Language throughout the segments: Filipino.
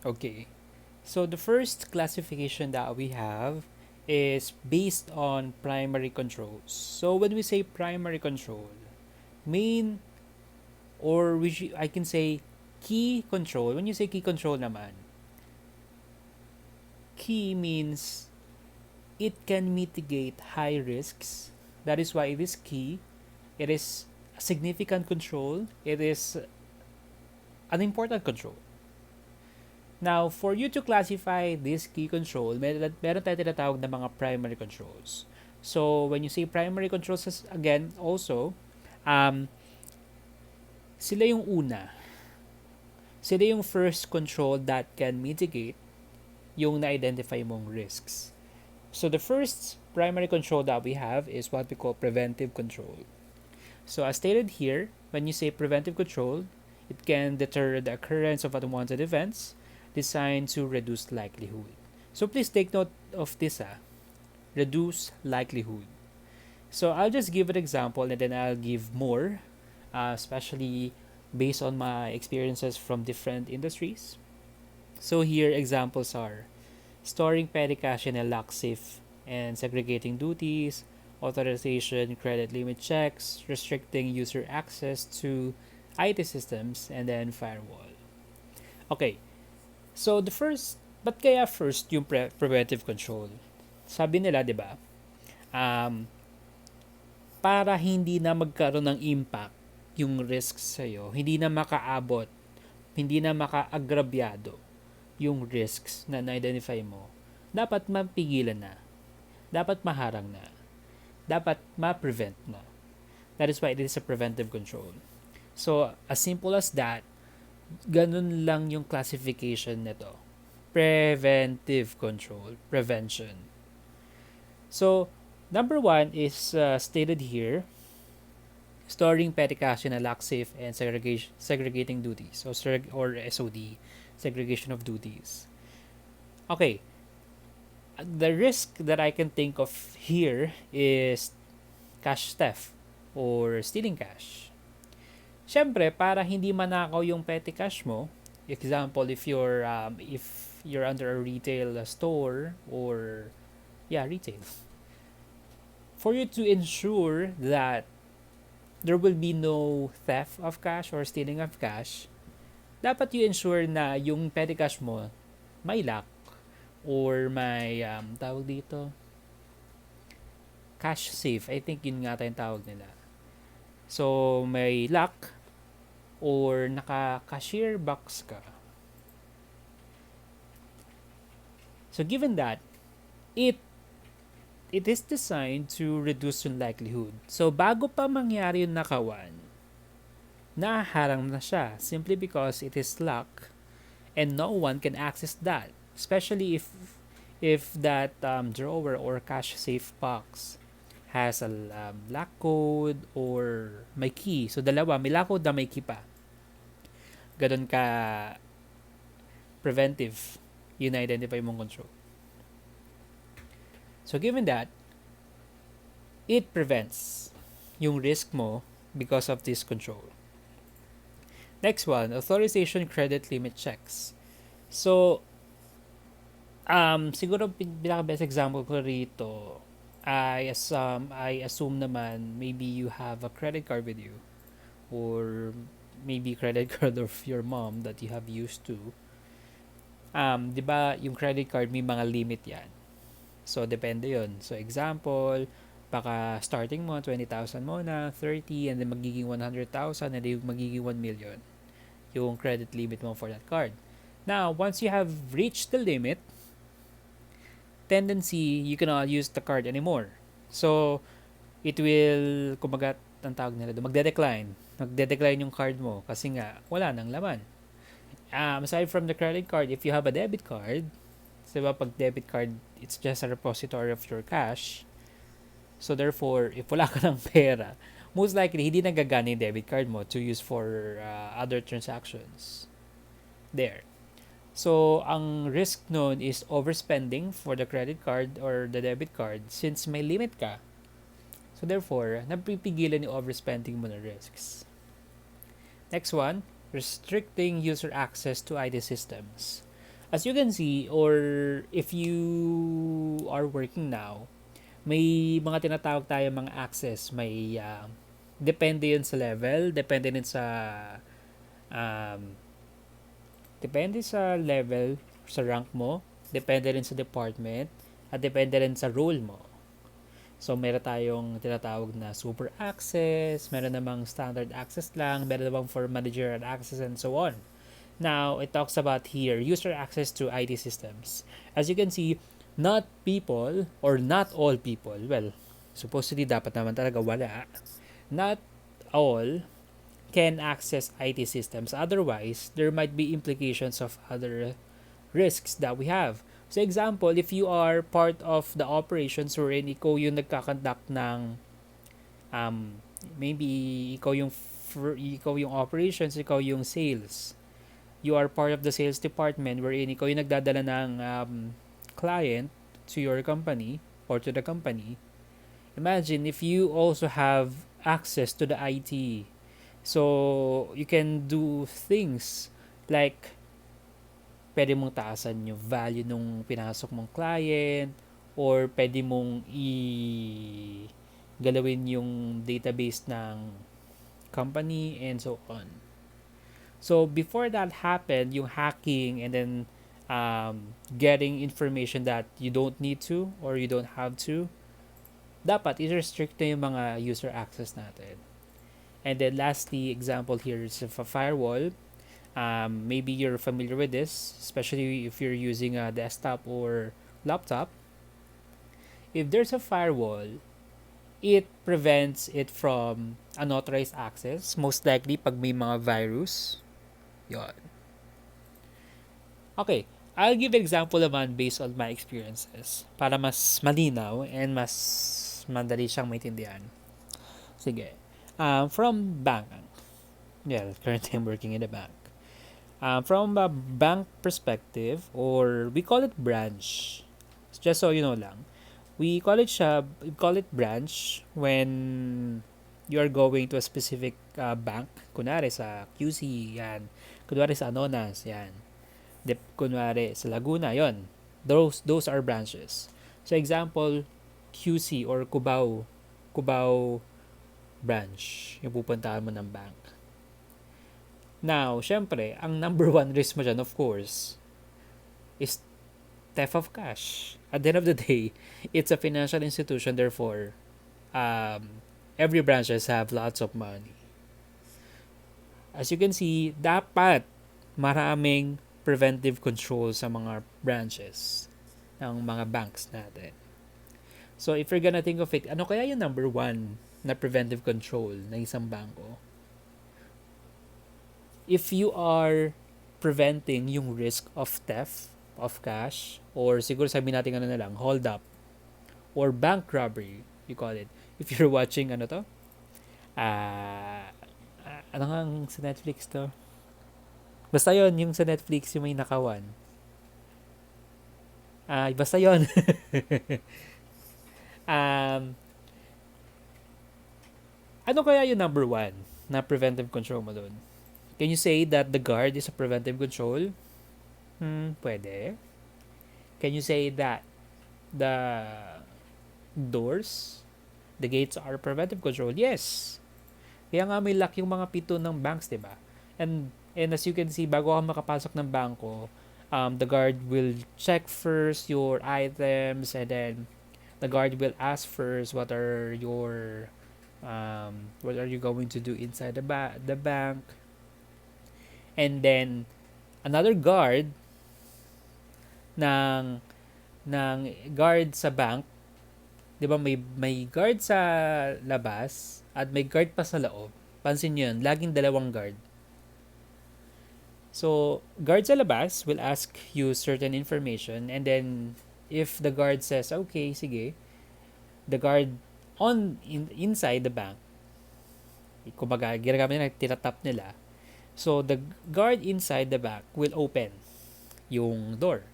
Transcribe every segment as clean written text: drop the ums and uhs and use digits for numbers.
Okay. So the first classification that we have is based on primary controls. So when we say primary control, main or I can say key control. When you say key control naman, key means it can mitigate high risks. That is why it is key. It is a significant control. It is an important control. Now, for you to classify this key control, meron tayo tinatawag na mga primary controls. So, when you say primary controls, again, also, um, sila yung una. Sila yung first control that can mitigate yung na-identify mong risks. So, the first primary control that we have is what we call preventive control. So, as stated here, when you say preventive control, it can deter the occurrence of unwanted events designed to reduce likelihood. So, please take note of this, reduce likelihood. So, I'll just give an example and then I'll give more, especially based on my experiences from different industries. So, here examples are storing petty cash in a lock safe and segregating duties, authorization, credit limit checks, restricting user access to IT systems, and then firewall. Okay, so but kaya first yung preventive control? Sabi nila, di ba, um, para hindi na magkaroon ng impact yung risks sa'yo, hindi na makaabot, hindi na makaagrabyado yung risks na na-identify mo, dapat mapigilan na, dapat maharang na, dapat ma-prevent na. That is why it is a preventive control. So, as simple as that, ganun lang yung classification nito. Preventive control, prevention. So, number one is stated here, storing petty cash in a lock safe and segregating duties, or SOD, segregation of duties. Okay, the risk that I can think of here is cash theft or stealing cash. Siyempre, para hindi manakaw yung petty cash mo, example, if you're under a retail store or retail, for you to ensure that there will be no theft of cash or stealing of cash, dapat you ensure na yung petty cash mo may lock or may tawag dito, cash safe. I think yun nga tayong tawag nila. So, may lock or naka-cashier box ka. So, given that, it is designed to reduce yung likelihood. So, bago pa mangyari yung nakawan, naharang na siya simply because it is locked and no one can access that. Especially if that drawer or cash safe box has a lock code or may key. So, dalawa, may lock code na may key pa. Ganon ka preventive yun na-identify mong control. So, given that, it prevents yung risk mo because of this control. Next one, authorization credit limit checks. So, siguro pinaka-best example ko rito, I assume naman maybe you have a credit card with you or maybe credit card of your mom that you have used to. 'Di ba yung credit card may mga limit 'yan. So depende 'yon. So example, baka starting mo 20,000 muna, 30 and then magiging 100,000 and then magiging 1 million yung credit limit mo for that card. Now, once you have reached the limit, tendency you cannot use the card anymore. So, it will, kumagat, ang tawag nila doon, magde-decline. Magde-decline yung card mo kasi nga, wala nang laman. Aside from the credit card, if you have a debit card, diba pag debit card, it's just a repository of your cash. So, therefore, if wala ka ng pera, most likely, hindi nagagana yung debit card mo to use for other transactions. There. So, ang risk nun is overspending for the credit card or the debit card since may limit ka. So, therefore, napipigilan yung overspending mo na risks. Next one, restricting user access to IT systems. As you can see, or if you are working now, may mga tinatawag tayo mga access. May depende yun sa level, um, depende sa level, sa rank mo, depende rin sa department, at depende rin sa role mo. So, meron tayong tinatawag na super access, meron namang standard access lang, meron namang for managerial access, and so on. Now, it talks about here user access to IT systems. As you can see, not people or not all people, well, supposedly dapat naman talaga wala, not all can access IT systems. Otherwise, there might be implications of other risks that we have. So example, if you are part of the operations wherein ikaw yung nagkakonduct ng um, maybe ikaw yung operations, ikaw yung sales. You are part of the sales department wherein ikaw yung nagdadala ng client to your company or to the company. Imagine if you also have access to the IT. So you can do things like pwede mong taasan yung value nung pinasok mong client or pwede mong galawin yung database ng company and so on. So before that happened, yung hacking and then getting information that you don't need to or you don't have to, dapat i-restrict na yung mga user access natin. And then lastly, example here is a firewall. Maybe you're familiar with this, especially if you're using a desktop or laptop. If there's a firewall, it prevents it from unauthorized access. Most likely, pag may mga virus. Yun. Okay, I'll give example naman based on my experiences para mas malinaw and mas madali siyang maintindihan. Sige. From bank. Yeah, currently I'm working in a bank. From a bank perspective, or we call it branch. Just so you know lang, we call it branch when you are going to a specific bank. Kunwari sa QC, yan. Kunwari sa Anonas, yan. Kunwari sa Laguna, yon. Those are branches. So example, QC or Cubao branch, yung pupuntahan mo ng bank. Now, syempre, ang number one risk mo dyan, of course, is theft of cash. At the end of the day, it's a financial institution, therefore, every branches have lots of money. As you can see, dapat maraming preventive control sa mga branches ng mga banks natin. So, if you're gonna think of it, ano kaya yung number one na preventive control ng isang bangko? If you are preventing yung risk of theft of cash, or siguro sabihin natin ano na lang, hold up, or bank robbery, you call it. If you're watching ano to, ano nga sa Netflix to? Basta yon yung sa Netflix, yung may nakawan. Basta yon. Ano kaya yung number one na preventive control mo doon? Can you say that the guard is a preventive control? Pwede. Can you say that the doors, the gates are preventive control? Yes. Kaya nga may lock yung mga pito ng banks, diba? And as you can see, bago ka makapasok ng bangko, the guard will check first your items, and then the guard will ask first what are you going to do inside the bank. And then another guard ng guard sa bank, 'di ba, may guard sa labas at may guard pa sa loob. Pansin niyo 'yun, laging dalawang guard. So, guard sa labas will ask you certain information, and then if the guard says, okay, sige, the guard inside the bank, kumbaga, ginagamit nila, tinatap nila. So, the guard inside the bank will open yung door.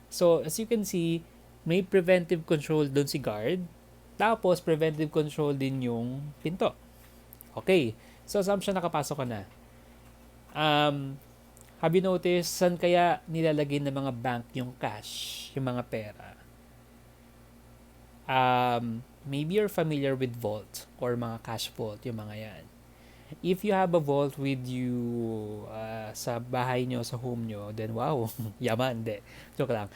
So, as you can see, may preventive control doon si guard. Tapos, preventive control din yung pinto. Okay. So, assumption nakapasok ka na. Have you noticed saan kaya nilalagay ng mga bank yung cash, yung mga pera? Maybe you're familiar with vault or mga cash vault, yung mga yan. If you have a vault with you sa bahay nyo, sa home nyo, then wow, yaman, de. Joke lang.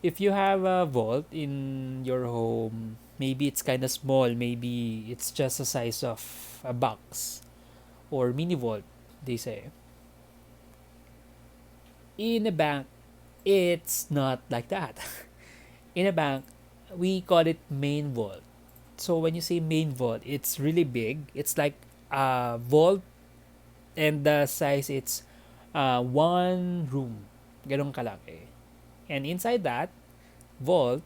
If you have a vault in your home, maybe it's kind of small, maybe it's just the size of a box or mini vault, they say. In a bank, it's not like that. In a bank, we call it main vault. So when you say main vault, it's really big. It's like a vault and the size it's one room. Ganun kalaki. And inside that vault,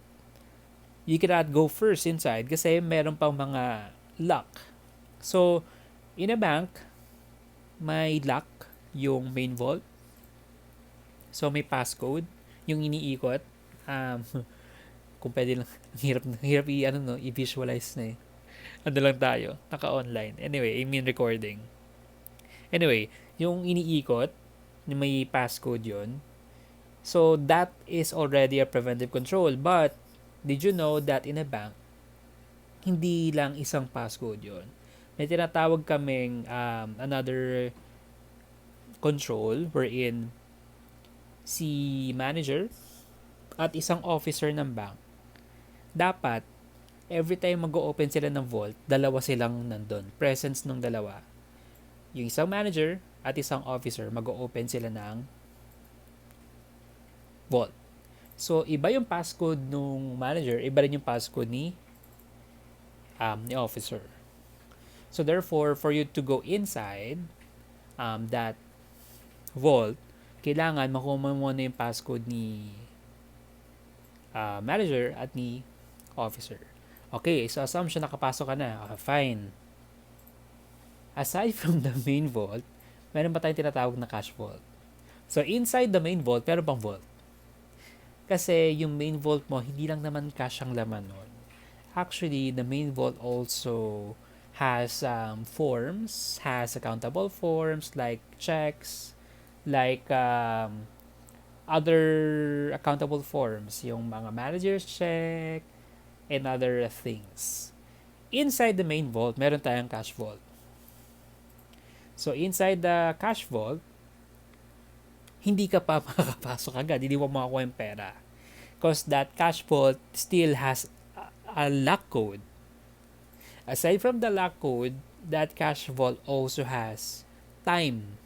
you cannot go first inside kasi meron pang mga lock. So, in a bank, may lock yung main vault. So, may passcode yung iniikot. Um, kung pwede lang, hirap i-visualize na eh. Ano lang tayo, naka-online. Anyway, I mean recording. Anyway, yung iniikot, may passcode yon. So, that is already a preventive control. But, did you know that in a bank, hindi lang isang passcode yon. May tinatawag kaming another control wherein si manager at isang officer ng bank, dapat every time mag-open sila ng vault, dalawa silang nandun. Presence ng dalawa. Yung isang manager at isang officer, mag-open sila ng vault. So, iba yung passcode nung manager, iba rin yung passcode ni officer. So, therefore, for you to go inside that vault, kailangan makuha mo muna yung passcode ni manager at ni officer. Okay, so assumption nakapasok ka na. Fine. Aside from the main vault, meron pa tayong tinatawag na cash vault. So, inside the main vault, meron pang vault. Kasi yung main vault mo, hindi lang naman cash ang laman nun. Actually, the main vault also has forms, has accountable forms like checks, like other accountable forms, yung mga manager's check, and other things. Inside the main vault, meron tayong cash vault. So, inside the cash vault, hindi ka pa makakapasok agad. Hindi mo makakuha yung pera. Because that cash vault still has a lock code. Aside from the lock code, that cash vault also has time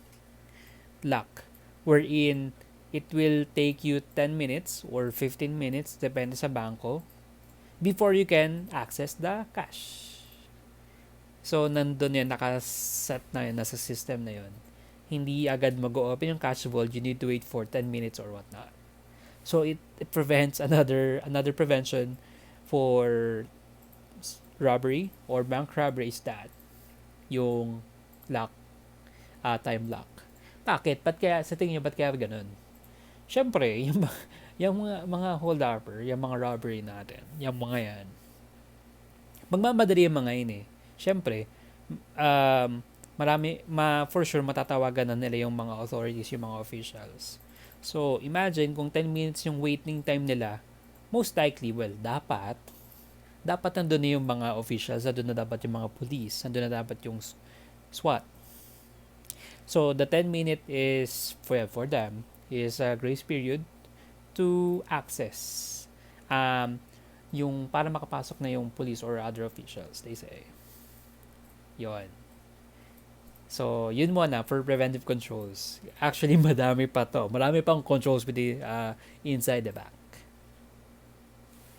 lock. Wherein, it will take you 10 minutes or 15 minutes, depende sa banko, before you can access the cash. So, nandun yan, nakaset na yun, nasa system na yun. Hindi agad mag-open yung cash vault, you need to wait for 10 minutes or whatnot. So, it prevents another prevention for robbery or bank robbery is that yung lock, time lock. Bakit? Sa tingin nyo, ba't kaya ganun? Siyempre, yung mga hold-upper, yung mga robbery natin, yung mga yan, magmamadali yung mga yun eh. Siyempre, for sure matatawagan na nila yung mga authorities, yung mga officials. So, imagine kung 10 minutes yung waiting time nila, most likely, dapat nandun na yung mga officials, nandun na dapat yung mga police, nandun na dapat yung SWAT. So, the 10-minute is, for them, is a grace period to access yung para makapasok na yung police or other officials, they say. Yon. So, yun muna for preventive controls. Actually, madami pa to. Marami pang controls with the inside the bank.